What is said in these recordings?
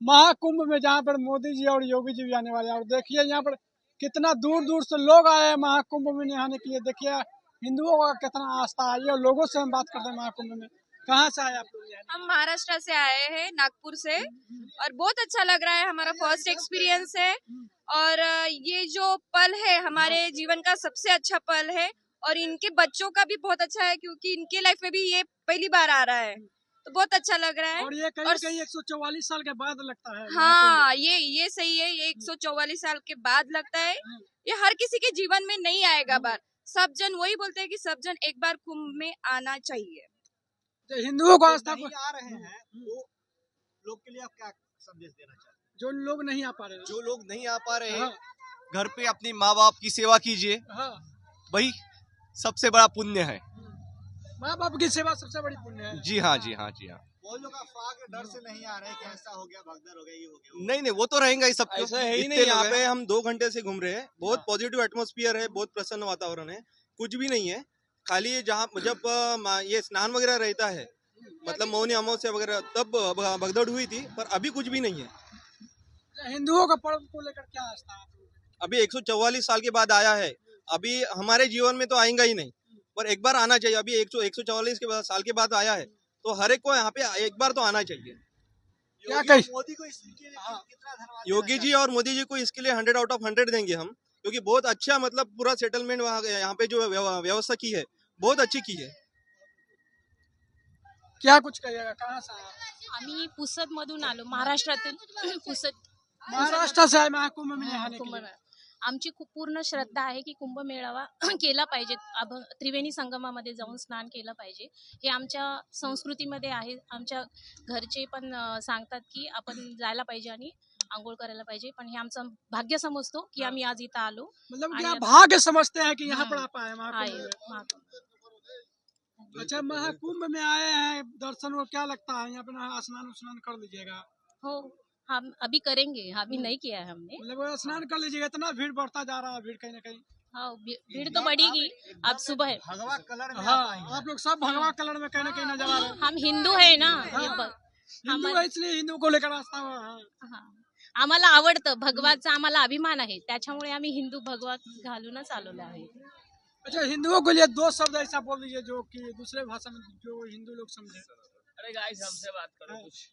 महाकुंभ में, जहाँ पर मोदी जी और योगी जी भी आने वाले हैं। और देखिए यहाँ पर कितना दूर दूर से लोग आए हैं महाकुंभ में नहाने के लिए। देखिए हिंदुओं का कितना आस्था है। ये लोगों से हम बात करते हैं महाकुंभ में। कहाँ से आए आप लोग यहाँ? हम महाराष्ट्र से आए हैं, नागपुर से, और बहुत अच्छा लग रहा है। हमारा फर्स्ट एक्सपीरियंस है और ये जो पल है हमारे जीवन का सबसे अच्छा पल है और इनके बच्चों का भी बहुत अच्छा है क्योंकि इनके लाइफ में भी ये पहली बार आ रहा है, तो बहुत अच्छा लग रहा है। और ये कहीं कहीं 144 साल के बाद लगता है। हाँ, ये सही है। ये 144 साल के बाद लगता है। ये हर किसी के जीवन में नहीं आएगा बार। सब जन वही बोलते हैं कि सब जन एक बार कुंभ में आना चाहिए। जो हिंदुओं को आस्था को आ रहे हैं वो लोग के लिए आप क्या संदेश देना चाहते हैं? जो लोग नहीं आ पा रहे हैं, जो लोग नहीं आ पा रहे हैं, हाँ, घर पे अपनी माँ बाप की सेवा कीजिए, हाँ, वही सबसे बड़ा पुण्य है। माँ बाप की सेवा सबसे बड़ी पुण्य है। जी हाँ, जी हाँ, जी हाँ। वो लोग अफवाह के डर से नहीं आ रहे कि ऐसा हो गया, भगदड़ हो गया, ये हो गया। नहीं नहीं, वो तो रहेगा ही सब। ऐसा है ही नहीं। यहाँ पे हम 2 घंटे से घूम रहे हैं। बहुत पॉजिटिव एटमॉस्फेयर है, बहुत प्रसन्न वातावरण है, कुछ भी नहीं है। खाली जहाँ जब ये स्नान वगैरह रहता है, मतलब मौनी अमावस्या वगैरह, तब भगदड़ हुई थी, पर अभी कुछ भी नहीं है। हिंदुओं का पर्व को लेकर क्या आस्था है? अभी 144 साल के बाद आया है। अभी हमारे जीवन में तो आएगा ही नहीं, पर एक बार आना चाहिए। अभी 144 साल के बाद आया है, तो हर एक को यहाँ पे एक बार तो आना चाहिए। क्या कही? मोदी को इसके लिए कितना धन्यवाद योगी जी और मोदी जी को इसके लिए 100 आउट ऑफ 100 देंगे हम, क्योंकि बहुत अच्छा, मतलब पूरा सेटलमेंट वहाँ यहाँ पे जो व्यवस्था की है, बहुत अच्छी की है। क्या कुछ कहिएगा? कहाँ से आए? आम्ही पुसद मधून आलो, महाराष्ट्रातून पुसद महाराष्ट्र से आए महाकुंभ में नहाने के लिए। कुंभमेळा. आमची खूप पूर्ण श्रद्धा आहे की कुंभमेळावा केला पाहिजे. त्रिवेणी संगमामध्ये जाऊन स्नान केलं पाहिजे. हे आमच्या संस्कृतीमध्ये आहे. आमच्या घरचे पण सांगतात की आपण जायला पाहिजे आणि आंघोळ करायला पाहिजे. पण हे आमचं भाग्य समजतो की आम्ही आज इथं आलो. मतलब क्या भाग्य समझते हैं कि यहाँ पर आप आए आहे महाकुंभ में। महाकुंभ. अच्छा, महाकुंभ में आए हैं दर्शन को, क्या लगता है यहाँ पे स्नान उस्नान कर लीजिएगा? हो, हम अभी करेंगे. अभी नहीं किया है हमने. मतलब स्नान कर लीजिएगा। इतना भीड़ बढ़ता जा रहा है, भीड़ कहीं ना कहीं। हाँ, भीड़ तो बढ़ेगी. अब सुबह है. भगवा कलर में हाँ, आप लोग सब भगवा कलर में कहीं ना कहीं नजर आ रहे हैं। हम हिंदू है ना. हिंदू है, इसलिए हिंदू को लेकर आस्था हुआ है। हा. आम्हाला आवडतं, भगवाचा आम्हाला अभिमान आहे, त्याच्यामुळे आम्ही हिंदू भगवा घालूनच आलेलो आहे. अच्छा, हिंदुओं के लिए दो शब्द ऐसा बोल दीजिए जो कि दूसरे भाषा में जो हिंदू लोग समझे। अरे गाइस, हमसे बात करो कुछ।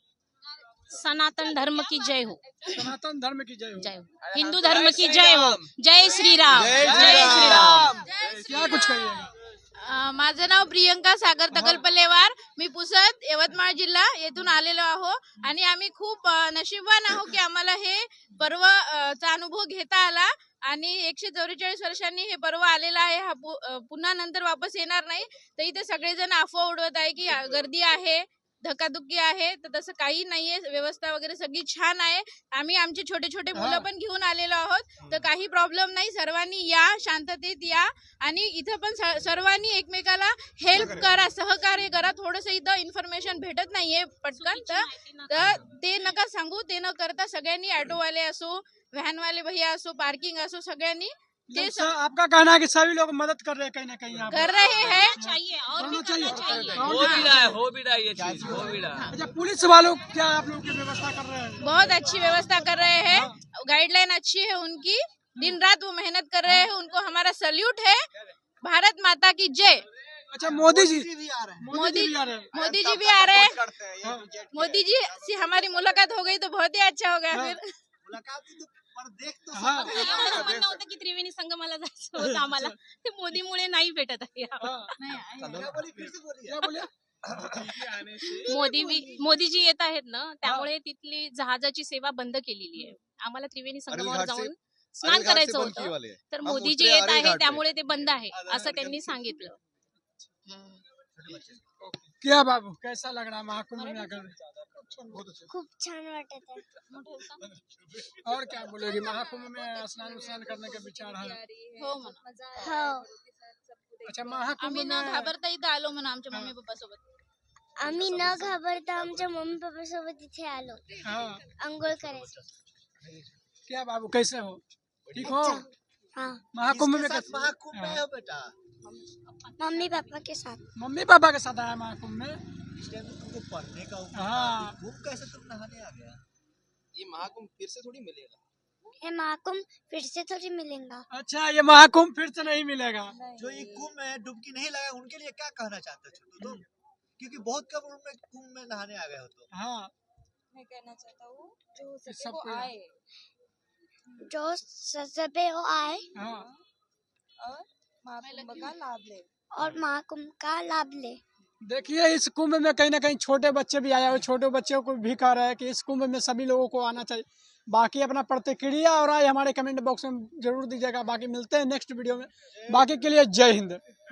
सनातन धर्म की जय हो. सनातन धर्म की जय हो। जय हो. हिंदू धर्म की जय हो. जय श्री राम. जय श्री राम. क्या कुछ कहिएगा? माझं नाव प्रियंका सागर तगलपल्लेवार. मी पुसद, यवतमाळ जिल्हा येथून आलेलो आहो आणि आम्ही खूप नशीबवान आहो की आम्हाला हे पर्व चा अनुभव घेता आला आणि 144 वर्षांनी हे पर्व आलेला आहे. हा पुन्हा नंतर वापस येणार नाही. तर इथे सगळेजण अफवा उडवत आहे की गर्दी आहे, धक्काधुक्की आहे, तर तसं काही नाहीये. व्यवस्था वगैरे सगळी छान आहे. आम्ही आमचे छोटे छोटे मुलं पण घेऊन आलेलो आहोत, तर काही प्रॉब्लेम नाही. सर्वांनी या, शांततेत या आणि इथं पण सर्वांनी एकमेकाला हेल्प करा, सहकार्य करा. थोडंसं इथं इन्फॉर्मेशन भेटत नाहीये पटकन, तर ते नका सांगू. ते न करता सगळ्यांनी, ऑटोवाले असो, व्हॅनवाले भैया असो, पार्किंग असो, सगळ्यांनी ते आपका कहना है कि सभी लोग मदद कर रहे हैं कहीं ना कहीं यहाँ कर रहे हैं. चाहिए और भी चाहिए। करना चाहिए. हो भी रहा है ये चीज, हो भी रहा है। अच्छा, पुलिस वालों क्या आप लोग की व्यवस्था कर रहे हैं? बहुत अच्छी व्यवस्था कर रहे हैं. गाइडलाइन अच्छी है उनकी. दिन रात वो मेहनत कर रहे हैं. उनको हमारा सल्यूट है. भारत माता की जय. अच्छा, मोदी जी भी आ रहे हैं। मोदी जी भी आ रहे हैं। मोदी जी भी आ रहे हैं. करते हैं ये बजट के। मोदी जी से हमारी मुलाकात हो गई तो बहुत ही अच्छा हो गया. फिर मुलाकात तो पर देख तो हाँ। सकते हैं ना। आम्हाला म्हणणं होतं की त्रिवेणी संगमाला जायचं होतं आम्हाला. ते मोदीमुळे नाही भेटत आहे. क्या बोली, फिर से बोलिए। क्या बोलिए? मोदीजी येत आहेत ना, त्यामुळे तिथली जहाजाची सेवा बंद केलेली आहे. आम्हाला त्रिवेणी संगमावर जाऊन स्नान करायचं होतं, तर मोदीजी येत आहे त्यामुळे ते बंद आहे असं त्यांनी सांगितलं. क्या बाबू, कैसा लग रहा है महाकुंभ में आकर? खूप छान वाटत आहे. और क्या बोलेगी? महाकुंभ में स्नान उस्नान करने का विचार है? हो म्हणा. हो, अच्छा, महाकुंभ आम्ही न में घाबरता इथं आलो म्हणा आमच्या मम्मी पप्पा सोबत. आम्ही न घाबरता आमच्या मम्मी पप्पा सोबत इथे आलो हाँ, अंघोळ करायसाठी. क्या बाबू, कैसे हो? ठीक हो? हाँ, महाकुंभ में किसके साथ कैसे? महाकुंभ में हो बेटा? मम्मी पापा के साथ. मम्मी पापा के साथ आया महाकुंभ में। इस टाइम तो तुमको पढ़ने का उम्र था, हाँ। खूब कैसे तुम नहाने आ गया? महाकुंभ फिर से थोड़ी मिलेगा। ये महाकुंभ फिर से थोड़ी मिलेगा। अच्छा, ये महाकुंभ फिर से नहीं मिलेगा। जो ये कुंभ में डुबकी नहीं लगा उनके लिए क्या कहना चाहते हो छोटू तुम? क्योंकि बहुत कम उम्र में कुंभ में नहाने आ गए हो तो। हाँ, मैं कहना चाहता हूँ जो इस सके वो सबको- आए जो ससबे हो आए हाँ। और महाकुंभ का लाभ ले। और महाकुंभ का लाभ ले। देखिए, इस कुंभ में कहीं ना कहीं छोटे बच्चे भी आए हुए, छोटे बच्चों को भी कह रहे हैं कि इस कुंभ में सभी लोगों को आना चाहिए। बाकी अपना प्रतिक्रिया और राय हमारे कमेंट बॉक्स में जरूर दीजिएगा। बाकी मिलते हैं नेक्स्ट वीडियो में। बाकी के लिए जय हिंद।